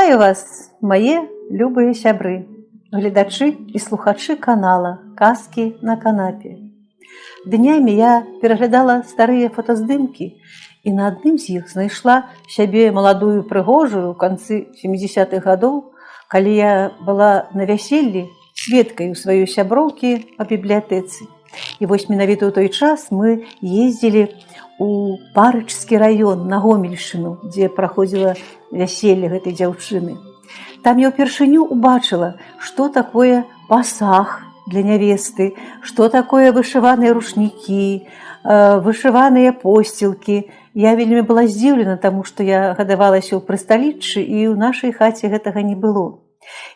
Вітаю вас, мае любыя сябры, гледачы і слухачы канала «Казкі на канапе». Днямі я пераглядала старыя фотаздымкі і на адным з іх знайшла сябе маладую прыгожую ў канцы 70-х гадоў, калі я была на вяселлі сведкай у сваёй сяброўкі па бібліятэцы. І вось менавіта ў той час мы ездзілі у Парычскі раён на Гомельшчыну, дзе праходзіла вяселле гэтай дзяўчыны. Там я ўпершыню убачыла, што такое пасаг для нявесты, што такое вышываныя рушнікі, вышываныя посцілкі. Я вельмі была здзіўлена, таму што я гадавалася ў прысталіччы, і ў нашай хаце гэтага не было.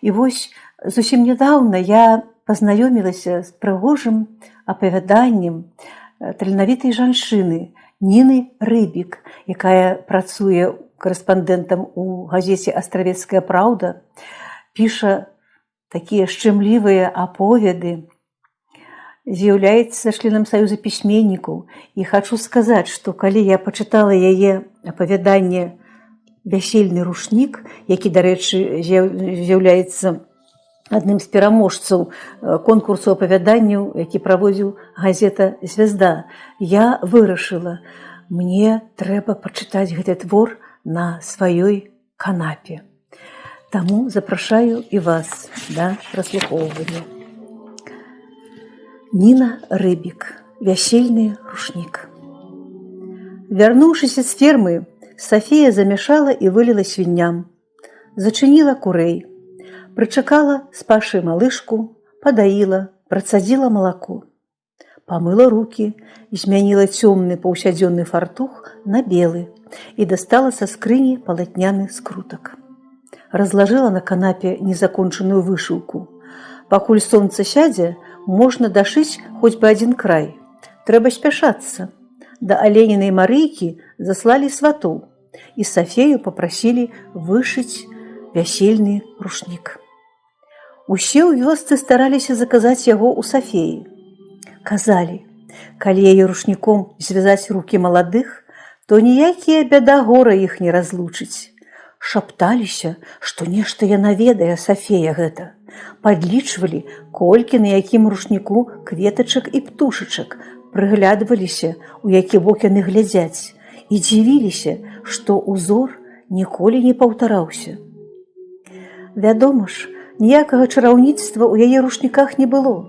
І вось зусім нядаўна я пазнаёмілася з прыгожым апавяданнем таленавітай жанчыны Ніны Рыбік, якая працуе корэспандэнтам у газеце «Астравецкая праўда», піша такія шчымлівыя аповеды, з'яўляецца членам Саюза пісьменнікаў. І хачу сказаць, што калі я пачытала яе апавяданне «Вясельны рушнік», які, дарэчы, з'яўляецца адным з пераможцаў конкурсу апавяданняў, які праводзіў газета «Звязда», я вырашыла, мне трэба пачытаць гэты твор на сваёй канапе. Таму запрашаю і вас да праслухоўвання. Ніна Рыбік. Вясельны рушнік. Вярнуўшыся з фермы, Сафія замяшала і выліла свінням, зачыніла курэй, прычакала спашы малышку, падаіла, працадзіла малако, памыла рукі, змяніла цёмны паўсядзённы фартух на белы і дастала са скрыні палатняны скрутак. Разлажыла на канапе незакончаную вышыўку. Пакуль сонца сядзе, можна дашыць хоць бы адзін край. Трэба спяшацца. Да Аленінай Марыйкі заслалі сватоў, і Сафею папрасілі вышыць вясельны рушнік. Усе ў вёсцы стараліся заказаць яго ў Сафеі. Казалі, калі яе рушніком звязаць рукі маладых, то ніякія бяда-гора іх не разлучыць. Шапталіся, што нешта яна ведае, Сафея гэта. Падлічвалі, колькі на якім рушніку кветачак і птушачак, прыглядваліся, у які бок яны глядзяць, і дзівіліся, што ўзор ніколі не паўтараўся. Вядома ж, ніякага чараўніцтва ў яе рушніках не было.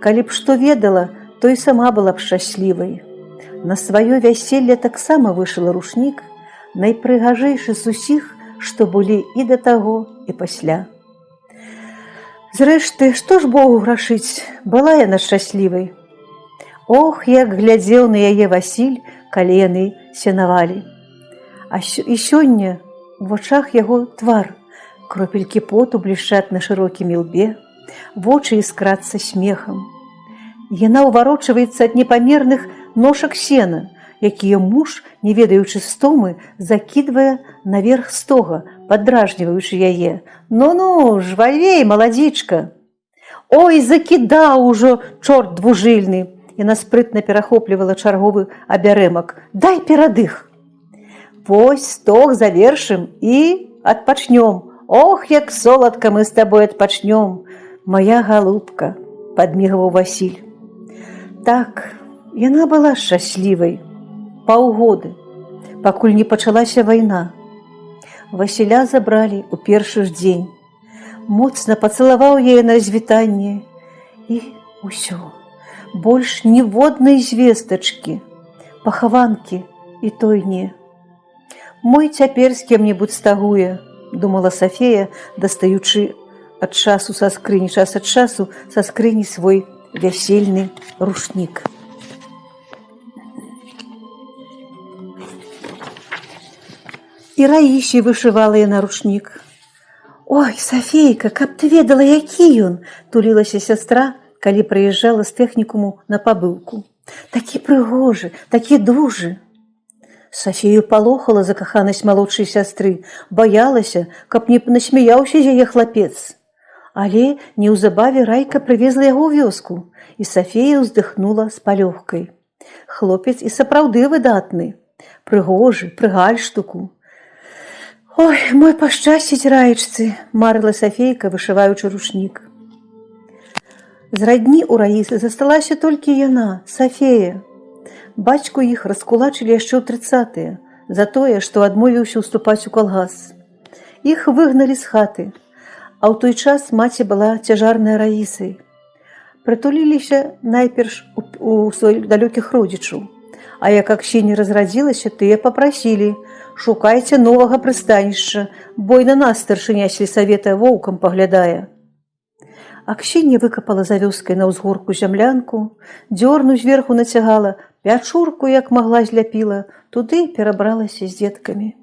Калі б што ведала, то і сама была б шчаслівай. На сваё вяселле таксама вышыла рушнік, найпрыгажэйшы з усіх, што былі і да таго, і пасля. Зрэшты, што ж Богу грашыць, была яна шчаслівай. Ох, як глядзеў на яе Васіль, калі яны сенавалі. І сёння у вачах яго твар, кропелькі поту блішчаць на шырокім ілбе, вочы іскрацца смехам. Яна ўварочваецца ад непамерных ношак сена, якія муж, не ведаючы стомы, закідвае наверх стога, падражніваючы яе. «Ну-ну, жвавей, маладзічка!» «Ой, закідаў ужо, чорт двужыльны!» Яна спрытна перахоплівала чарговы абярэмак. «Дай перадых!» «Вось стог завершым і адпачнём! Ох, як соладка мы з табой адпачнём! Моя галубка!» – падмігваў Васіль. Так, яна была шчаслівай. Паўгоды, пакуль не пачалася вайна. Васіля забралі ў першы ж дзень. Моцна пацалаваў яе на развітанне. І ўсё. Больш ніводнай звестачкі, пахаванкі і той не. «Мой цяпер з кем-небудзь стагуе», – думала Сафея, дастаючы ад часу са скрыні, час ад часу са скрыні свой вясельны рушнік. І Раісі вышывала яна рушнік. «Ой, Сафейка, каб ты ведала, які ён!» – тулілася сястра, калі прыязджала з тэхнікуму на пабыўку. «Такі прыгожы, такі дужы!» Сафею палохала закаханасць малодшай сястры, баялася, каб не насмяяўся з яе хлапец. Але неўзабаве Райка прывезла яго ў вёску, і Сафея ўздыхнула з палёгкай. Хлопец і сапраўды выдатны, прыгожы, пры гальштуку. Ой, мой пашчасціць раечцы, марыла Сафейка, вышываючы рушнік. З радні ў Раісы засталася толькі яна, Сафея. Бацьку іх раскулачылі яшчэ ў 30-е за тое, што адмовіўся ўступаць у калгас. Іх выгналі з хаты, а ў той час маці была цяжарнай Раісай. Прытуліліся найперш у сваіх далёкіх родзічаў, а як Аксіння разрадзілася, тыя папрасілі: шукайце новага прыстанішча, бо і на нас старшыня сельсавета воўкам паглядае. Аксіння выкапала за вёскай на ўзгорку зямлянку, дзёрну зверху нацягала, пячурку, як магла, зляпіла, туды перабралася з дзеткамі.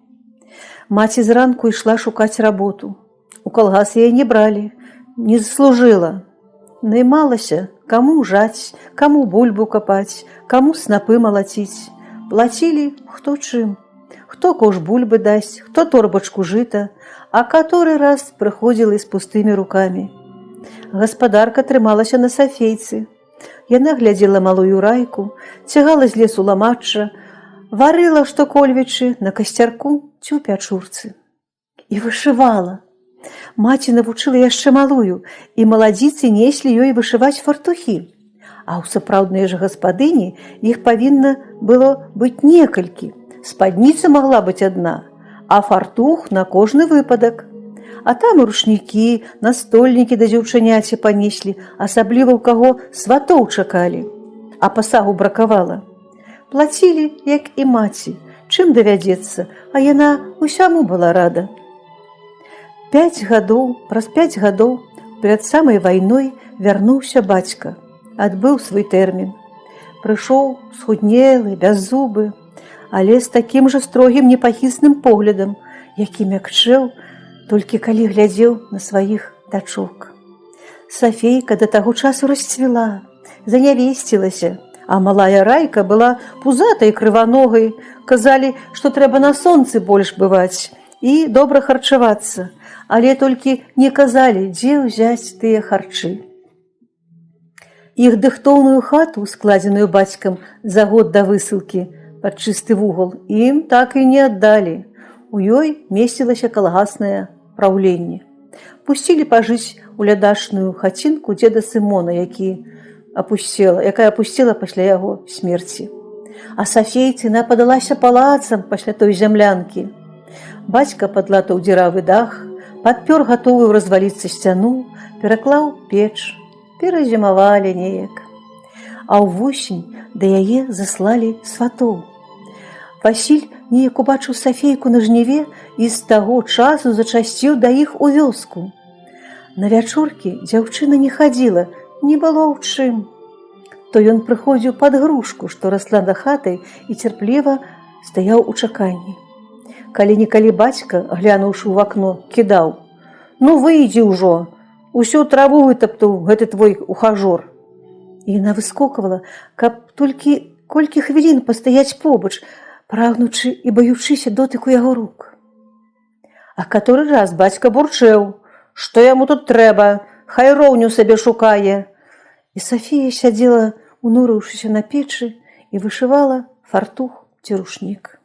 Маці зранку ішла шукаць работу. У калгас яе не бралі, не заслужыла. Наймалася, каму жаць, каму бульбу капаць, каму снапы малаціць. Плацілі хто чым. Хто кош бульбы дасць, хто торбачку жыта, а каторы раз прыходзіла з пустымі рукамі. Гаспадарка трымалася на Сафейцы. Яна глядзела малую Райку, цягала з лесу ламачча, варыла штокольвічы на касцярку ці ў пячурцы. І вышывала. Маці навучыла яшчэ малую, і маладзіцы неслі ёй вышываць фартухі. А ў сапраўдныя ж гаспадыні іх павінна было быць некалькі. Спадніца магла быць адна, а фартух на кожны выпадак. А там і рушнікі, настольнікі да дзяўчаняці панеслі, асабліва ў каго сватоў чакалі. А пасагу бракавала. Плацілі, як і маці, чым давядзецца, а яна усяму была рада. Праз 5 гадоў перад самай вайной вярнуўся бацька, адбыў свой тэрмін. Прыйшоў схуднелы, бяззубы, але з такім жа строгім непахісным поглядам, які мякчэў, толькі калі глядзеў на сваіх дачок. Сафейка да таго часу расцвіла, занявесцілася, а малая Райка была пузатай крываногай. Казалі, што трэба на сонцы больш бываць і добра харчавацца, але толькі не казалі, дзе ўзяць тыя харчы. Іх дыхтоўную хату, складзеную бацькам за год да высылкі пад чысты вугал, ім так і не аддалі. У ёй месцілася калгаснае праўленне. Пусцілі пажыць у лядашную хацінку дзеда Сымона, якая апусцела пасля яго смерці. А Сафейціна падалася палацам пасля той зямлянкі. Бацька падлатаў дзіравы дах, падпёр гатовую разваліцца сцяну, пераклаў печ, перазімавалі неяк. А ўвосень да яе заслалі сватоў. Васіль неяк убачыў Сафейку на жніве і з таго часу зачасціў да іх у вёску. На вячоркі дзяўчына не хадзіла, не было ў чым. То ён прыходзіў пад грушку, што расла да хаты, і цярпліва стаяў у чаканні. Калі-нікалі бацька, глянуўшы ў акно, кідаў: «Ну выйдзі ўжо, усю траву вытаптаў гэты твой ухажор». І яна выскоквала, каб толькі колькі хвілін пастаяць побач, прагнучы і баючыся дотыку яго рук. А каторы раз бацька бурчэў: «Што яму тут трэба? Хай роўню сабе шукае». І Сафія сядзела, унурыўшыся на печы, і вышывала фартух ці рушнік.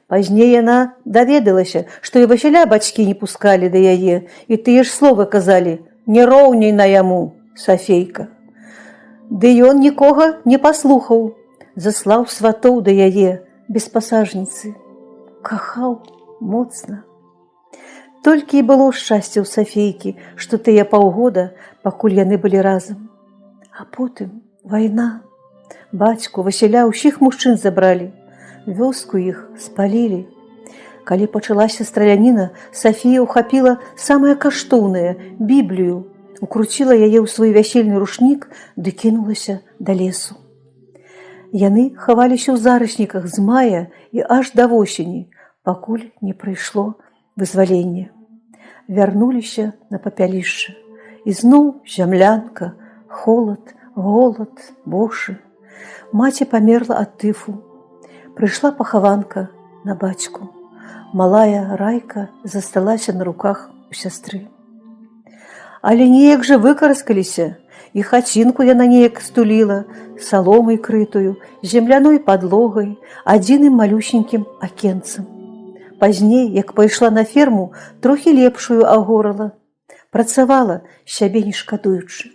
Пазней яна даведалася, што і Васіля бацькі не пускалі да яе, і тыя ж словы казалі: «Не роўняй на яму, Сафейка». Ды ён нікога не паслухаў, заслаў сватоў да яе без пасажніцы. Кахаў моцна. Толькі і было шчасце ў Сафейкі, што тыя паўгода, пакуль яны былі разам. А потым вайна. Бацьку, Васіля, ўсіх мужчын забралі. Вёску іх спалілі. Калі пачалася страляніна, Сафія ўхапіла самае каштоўнае – Біблію, укруціла яе ў свой вясельны рушнік ды кінулася да лесу. Яны хаваліся ў зарасніках з мая і аж да восені, пакуль не прыйшло вызваленне. Вярнуліся на папялішча. І зноў зямлянка, холад, голад, вошы. Маці памерла ад тыфу. Прыйшла пахаванка на бацьку. Малая Райка засталася на руках у сястры. Але неяк жа выкараскаліся, і хацінку яна неяк стуліла, саломай крытую, земляной падлогай, адзіным малюсенькім акенцам. Пазней, як пайшла на ферму, трохі лепшую агорала. Працавала, сябе не шкадуючы.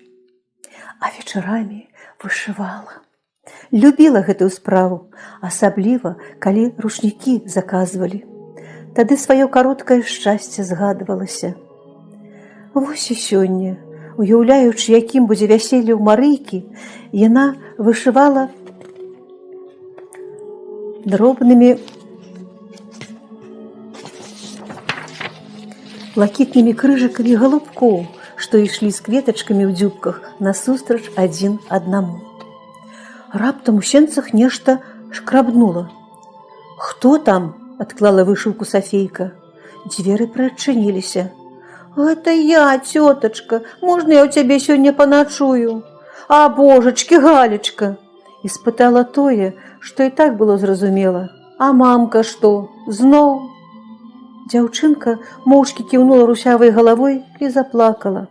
А вечарамі вышывала. Любіла гэтую справу, асабліва, калі ручнікі заказвалі. Тады сваё кароткае шчасце згадвалася. Вось і сёння, уяўляючы, якім будзе вяселле ў Марыйкі, яна вышывала дробнымі блакітнымі крыжыкамі галубкоў, што ішлі з кветачкамі ў дзюбках насустрач адзін аднаму. Раптам у сенцах нешта шкрабнула. «Хто там?» – адклала вышыўку Сафейка. Дзверы прыадчыніліся. «Гэта я, цётачка, можна я ў цябе сёння паначую? А, божачкі, Галечка!» Испытала тое, што і так было зразумела. «А мамка што, зноў?» Дзяўчынка моўчкі кіўнула русявай галавой і заплакала.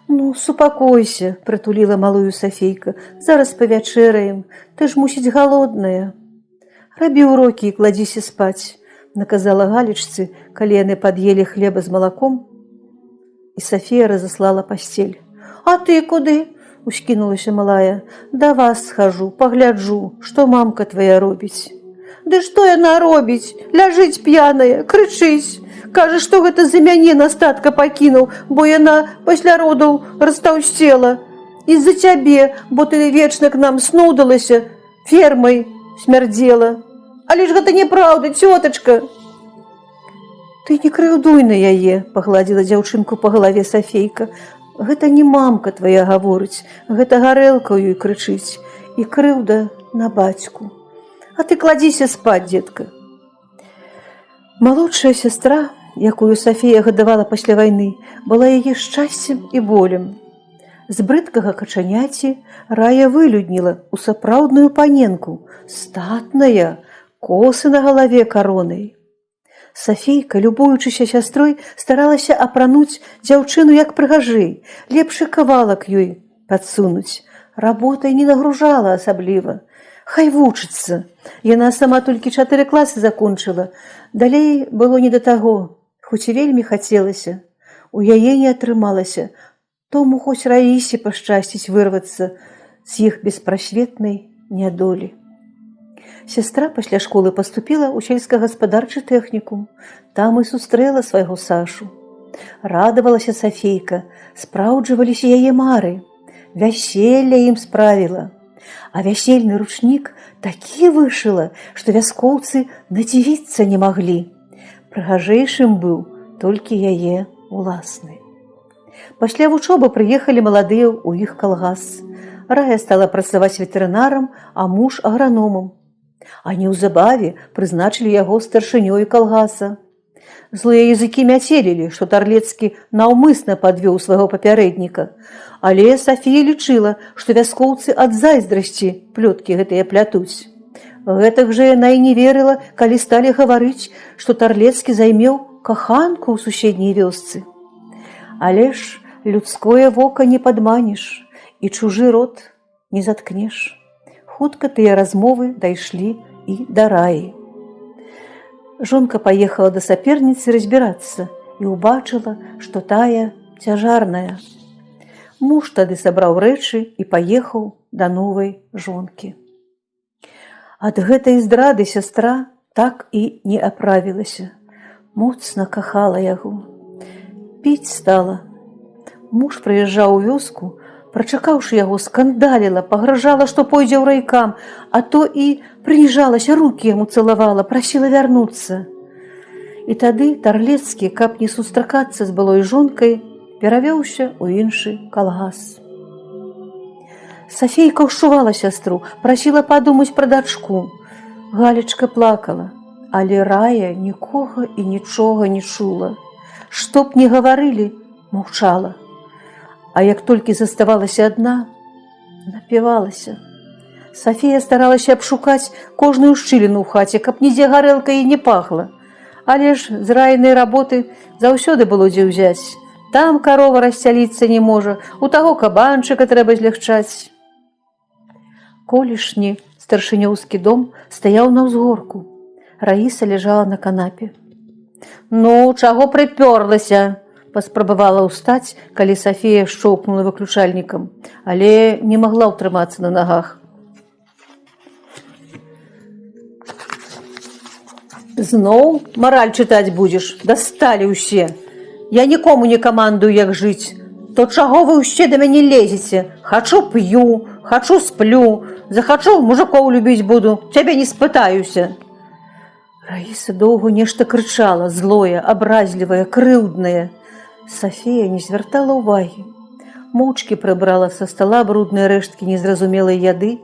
«Ну, супакойся», – прытуліла малую Сафейка. «Зараз павячэраем, ты ж, мусіць, галодная». «Рабі ўрокі і кладзіся спаць», – наказала Галечцы, калі яны пад'елі хлеба з малаком, і Сафія разаслала пасцель. «А ты куды?» – ускінулася малая. «Да вас схожу, пагляджу, што мамка твая робіць». «Ды што яна робіць? Ляжыць п'яная, крычыць. Кажа, што гэта за мяне настатка пакінуў, бо яна пасля родаў растаўсцела. І з-за цябе, бо ты вечна к нам снудалася, фермай смярдзела. Але ж гэта неправда, цётачка!» «Ты не крыўдуй на яе», – пагладзіла дзяўчынку па галаве Сафейка. «Гэта не мамка твая гаворыць, гэта гарэлка ў ёй крычыць. І крыўда на бацьку. А ты кладзіся спаць, дзетка». Малодшая сястра, якую Сафія гадавала пасля вайны, была яе шчасцем і болем. З брыдкага качаняці Рая вылюдніла ў сапраўдную паненку, статная, косы на галаве каронай. Сафейка, любуючыся сястрой, старалася апрануць дзяўчыну як прыгажэй, лепшы кавалак ёй падсунуць. Работай не нагружала асабліва. Хай вучыцца. Яна сама толькі 4 класы закончыла. Далей было не да таго, хоць і вельмі хацелася. У яе не атрымалася. Тому хоць Раісе пашчасціць вырвацца з іх беспрасветнай нядолі. Сястра пасля школы паступіла ў сельскагаспадарчы тэхнікум. Там і сустрэла свайго Сашу. Радавалася Сафейка, спраўджваліся яе мары. Вяселле ім справіла. А вясельны ручнік такі вышыла, што вяскоўцы надзівіцца не маглі. Прыгажэйшым быў толькі яе уласны. Пасля вучобы прыехалі маладыя ў іх калгас. Рая стала працаваць ветэрынарам, а муж аграномам. А неўзабаве прызначылі яго старшынёй калгаса. Злыя языкі мяцелілі, што Тарлецкі наўмысна падвёў свайго папярэдніка. Але Сафія лічыла, што вяскоўцы ад зайздрасці плёткі гэтыя плятуць. Гэтак жа яна і не верыла, калі сталі гаварыць, што Тарлецкі займеў каханку ў суседняй вёсцы. Але ж людское вока не падманеш, і чужы рот не заткнеш. Хутка тыя размовы дайшлі і да Раі. Жонка паехала да саперніцы разбірацца і ўбачыла, што тая цяжарная. Муж тады сабраў рэчы і паехаў да новай жонкі. Ад гэтай здрады сястра так і не аправілася. Моцна кахала яго. Піць стала. Муж прыязджаў у вёску, прачакаўшы яго, скандаліла, пагражала, што пойдзе ў райкам, а то і прыніжалася, рукі яму цалавала, прасіла вярнуцца. І тады Тарлецкі, каб не сустракацца з былой жонкай, перавёўся ў іншы калгас. Сафейка ўшчувала сястру, прасіла падумаць пра дачку. Галечка плакала, але Рая нікога і нічога не чула. Што б не гаварылі, маўчала. А як толькі заставалася адна, напівалася. Сафія старалася абшукаць кожную шчыліну ў хаце, каб нідзе гарэлка і не пахла. Але ж з Раінай работы заўсёды было дзе ўзяць. Там карова расцяліцца не можа, у таго кабанчыка трэба злягчаць. Колішні старшынёўскі дом стаяў на ўзгорку. Раіса ляжала на канапе. Ну, чаго прыпёрлася? Паспрабавала ўстаць, калі Сафія шчоўкнула выключальнікам, але не магла ўтрымацца на нагах. Зноў мараль чытаць будзеш? Дасталі ўсе. Я нікому не камандую, як жыць. То чаго вы ўсе да мяне лезеце? Хачу п'ю, хачу сплю, захачу мужикоў любіць буду, цябе не спытаюся. Раіса доўга нешта крычала, злое, абразлівае, крыўднае. Сафія не звяртала ўвагі. Моўчкі прыбрала са стала брудныя рэшткі незразумелай яды,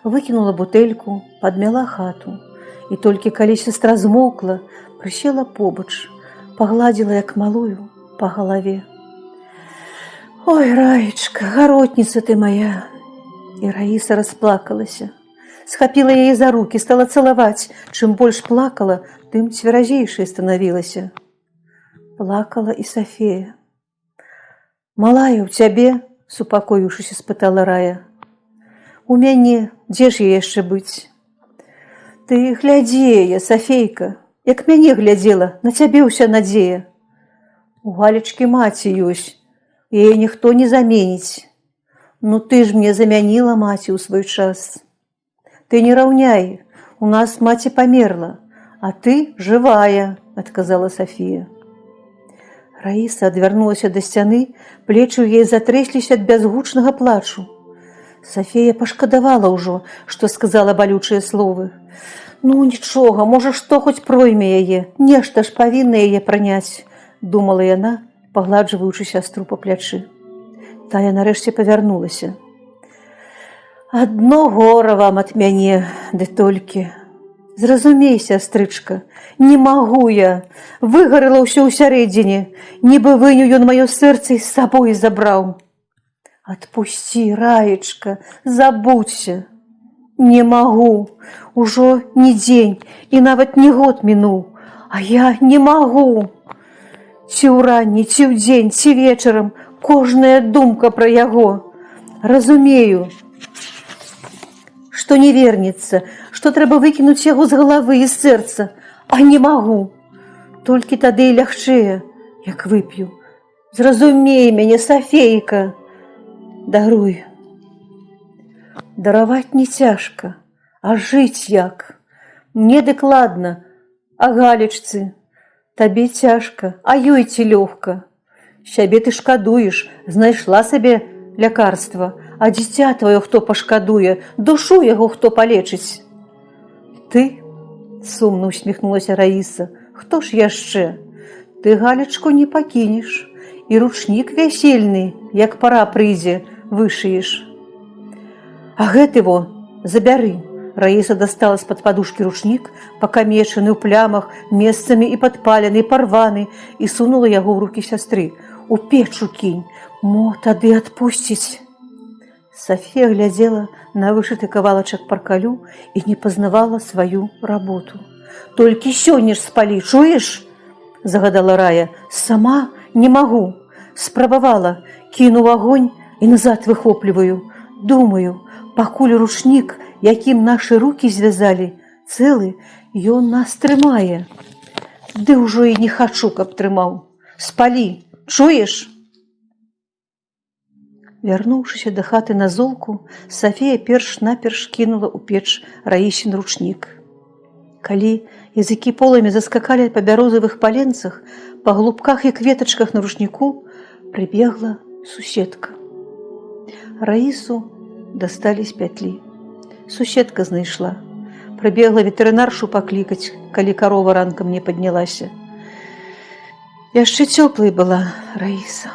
выкінула бутэльку, падмяла хату. І толькі калі сястра змоўкла, прысела побач, пагладзіла, як малую, па галаве. Ой, Раечка, гаротніца ты моя. І Раіса расплакалася. Схапіла яе за рукі, стала цалаваць. Чым больш плакала, тым цверазейшай станавілася. Плакала і Сафія. Малая, у цябе, супакоіўшыся, спытала Рая. У мяне, дзе ж я яшчэ быць? Ты глядзі яе, Сафейка, як мяне глядзела, на цябе ўся надзея. У Галечкі маці ёсць, яе ніхто не заменіць. Ну ты ж мне замяніла маці ў свой час. Ты не раўняй, у нас маці памерла, а ты жывая, адказала Сафія. Раіса адвярнулася да сцяны, плечы ў яе затрэсліся ад бязгучнага плачу. Сафія пашкадавала ўжо, што сказала балючыя словы. Ну, нічога, можа, што хоць пройме яе, нешта ж павінна яе праняць, думала яна, пагладжваючы сястру па плячы. Тая нарэшце павярнулася. Адно гора вам ад мяне, ды толькі. Зразумей, сястрычка, не магу я, выгарыла ўсё ўсярэдзіне, нібы выню ён маё сэрца і з сабой забраў. Адпусці, Раечка, забудься. Не магу, ужо не дзень і нават не год мінуў, а я не магу. Ці ўранні, ці ўдзень, ці вечарам, кожная думка пра яго. Разумею, што не вернецца, што трэба выкінуць яго з галавы і з сэрца, а не магу. Толькі тады і лягчэе, як вып'ю. Зразумей мяне, Сафейка. Даруй. Дараваць не цяжка, а жыць як? Мне дык ладна, а Галечцы? Табе цяжка, а ёй ці лёгка. Сябе ты шкадуеш, знайшла сабе лякарства, а дзіця тваё хто пашкадуе, душу яго хто палечыць? Ты? Сумна усміхнулася Раіса. Хто ж яшчэ? Ты Галечку не пакінеш, і ручнік вясельны, як пара прыйдзе, вышыеш. А гэты во, забяры. Раіса дастала з-пад падушкі ручнік, пакамечаны ў плямах, месцамі і падпалены, і парваны, і сунула яго ў рукі сястры. У печу кінь, мо тады адпусціць. Сафія глядзела на вышыты кавалачак паркалю і не пазнавала сваю работу. Толькі сёння ж спалі, чуеш? Загадала Рая. Сама не магу. Спрабавала, кіну ў агонь і назад выхопліваю. Думаю, пакуль ручнік, якім нашы рукі звязалі, цэлы, ён нас трымае. Ды ўжо і не хачу, каб трымаў. Спалі, чуеш? Вярнуўшыся да хаты на золку, Сафія перш-наперш кінула ў печ Раісін ручнік. Калі языкі полымі заскакалі па бярозавых паленцах, па глубках і кветачках на ручніку прыбегла суседка. Раісу дасталі з пятлі. Суседка знайшла. Прыбегла ветэрынаршу паклікаць, калі карова ранкам не паднялася. Яшчэ цёплай была Раіса.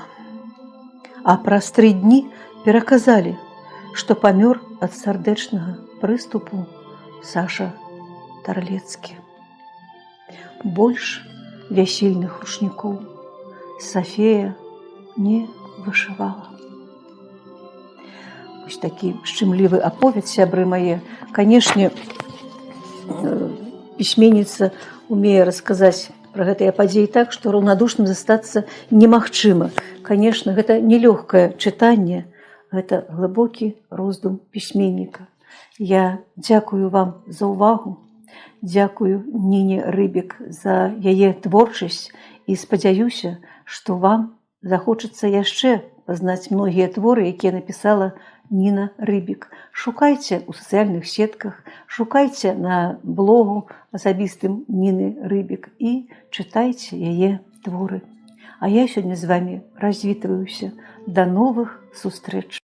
А праз 3 дні пераказалі, што памёр ад сардэчнага прыступу Саша Тарлецкі. Больш вясельных ручнікоў Сафія не вышывала. Вось такі шчымлівы аповед, сябры мае. Канешне, пісьменніца умее расказаць пра гэтыя падзеі так, што раўнадушным застацца немагчыма. Канешне, гэта нелёгкае чытанне, гэта глыбокі роздум пісьменніка. Я дзякую вам за ўвагу. Дзякую Ніне Рыбік за яе творчасць і спадзяюся, што вам захочацца яшчэ пазнаць многія творы, якія напісала Ніна Рыбік. Шукайце ў сацыяльных сетках, шукайце на блогу асабістым Ніны Рыбік і чытайце яе творы. А я сёння з вамі развітваюся. Да новых сустрэч!